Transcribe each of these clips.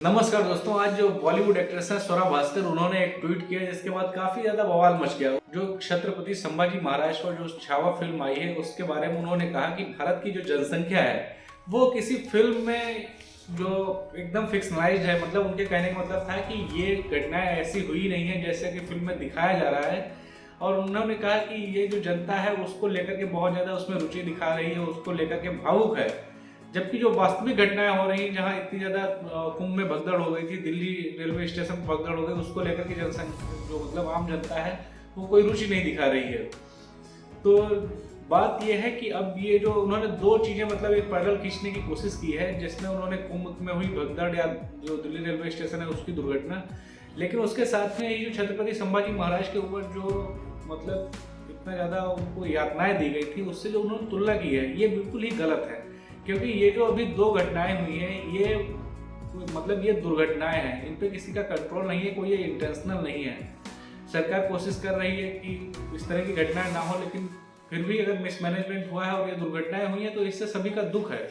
नमस्कार दोस्तों, आज जो बॉलीवुड एक्ट्रेस है स्वरा भास्कर, उन्होंने एक ट्वीट किया जिसके बाद काफी ज्यादा बवाल मच गया। जो छत्रपति संभाजी महाराज पर जो छावा फिल्म आई है उसके बारे में उन्होंने कहा कि भारत की जो जनसंख्या है वो किसी फिल्म में जो एकदम फिक्शनलाइज्ड है। मतलब उनके कहने का मतलब था कि ये घटनाएं ऐसी हुई नहीं है जैसे कि फिल्म में दिखाया जा रहा है। और उन्होंने कहा कि ये जो जनता है उसको लेकर के बहुत ज्यादा उसमें रुचि दिखा रही है, उसको लेकर के भावुक है। जबकि जो वास्तविक घटनाएं हो रही हैं, जहां इतनी ज्यादा कुंभ में भगदड़ हो गई थी, दिल्ली रेलवे स्टेशन पर भगदड़ हो गई, उसको लेकर के जनसंख्या जो मतलब आम जनता है वो कोई रुचि नहीं दिखा रही है। तो बात यह है कि अब ये जो उन्होंने दो चीजें मतलब एक पैरेलल खींचने की कोशिश की है, जिसमें उन्होंने कुंभ में हुई भगदड़ या जो दिल्ली रेलवे स्टेशन है उसकी दुर्घटना, लेकिन उसके साथ में ये जो छत्रपति संभाजी महाराज के ऊपर जो मतलब इतना ज्यादा उनको यातनाएं दी गई थी, उससे जो उन्होंने तुलना की है ये बिल्कुल ही गलत है। क्योंकि ये जो अभी दो घटनाएं हुई हैं ये मतलब ये दुर्घटनाएं हैं, इन पे किसी का कंट्रोल नहीं है, कोई ये इंटेंशनल नहीं है। सरकार कोशिश कर रही है कि इस तरह की घटनाएं ना हो, लेकिन फिर भी अगर मिसमैनेजमेंट हुआ है और ये दुर्घटनाएं हुई हैं तो इससे सभी का दुख है।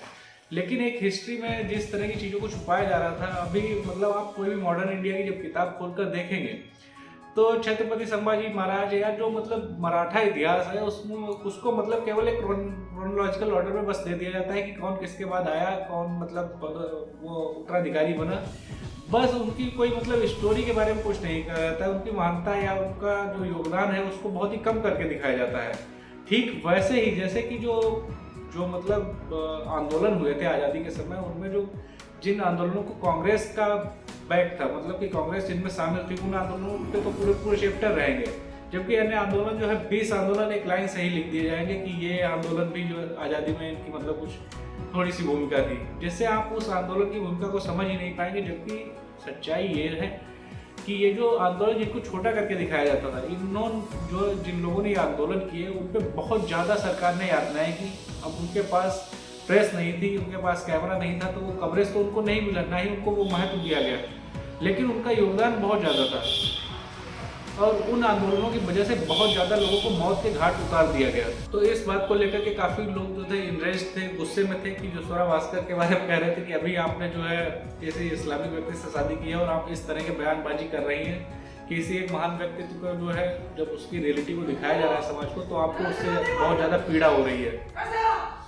लेकिन एक हिस्ट्री में जिस तरह की चीज़ों को छुपाया जा रहा था, अभी मतलब आप कोई भी मॉडर्न इंडिया की जब किताब खोलकर देखेंगे तो छत्रपति संभाजी महाराज या जो मतलब मराठा इतिहास है उसमें उसको मतलब केवल एक क्रोनोलॉजिकल ऑर्डर में बस दे दिया जाता है कि कौन किसके बाद आया, कौन मतलब वो उत्तराधिकारी बना। बस उनकी कोई मतलब स्टोरी के बारे में कुछ नहीं कहा जाता है, उनकी महानता या उनका जो योगदान है उसको बहुत ही कम करके दिखाया जाता है। ठीक वैसे ही जैसे कि जो जो मतलब आंदोलन हुए थे आज़ादी के समय, उनमें जो जिन आंदोलनों को कांग्रेस का बैक था, मतलब कि कांग्रेस जिनमें शामिल थी, उन आंदोलनों पे तो पूरे चैप्टर रहेंगे, जबकि अन्य आंदोलन जो है 20 आंदोलन एक लाइन से ही लिख दिए जाएंगे कि ये आंदोलन भी जो आज़ादी में इनकी मतलब कुछ थोड़ी सी भूमिका थी, जिससे आप उस आंदोलन की भूमिका को समझ ही नहीं पाएंगे। जबकि सच्चाई ये है कि ये जो आंदोलन जिनको छोटा करके दिखाया जाता था, जो जिन लोगों ने ये आंदोलन किए उन पर बहुत ज़्यादा सरकार ने यातनाएं की। अब उनके पास प्रेस नहीं थी, उनके पास कैमरा नहीं था, तो वो कवरेज तो उनको नहीं मिला, ना ही उनको वो महत्व दिया गया, लेकिन उनका योगदान बहुत ज़्यादा था और उन आंदोलनों की वजह से बहुत ज़्यादा लोगों को मौत के घाट उतार दिया गया। तो इस बात को लेकर के काफ़ी लोग जो थे इंटरेस्ट थे, गुस्से में थे कि जो स्वरा भास्कर के बारे में कह रहे थे कि अभी आपने जो है किसी इस्लामिक व्यक्ति से शादी की है और आप इस तरह के बयानबाजी कर रही हैं। किसी एक महान व्यक्तित्व का जो है जब उसकी रियलिटी को दिखाया जा रहा है समाज को, तो आपको उससे बहुत ज़्यादा पीड़ा हो रही है।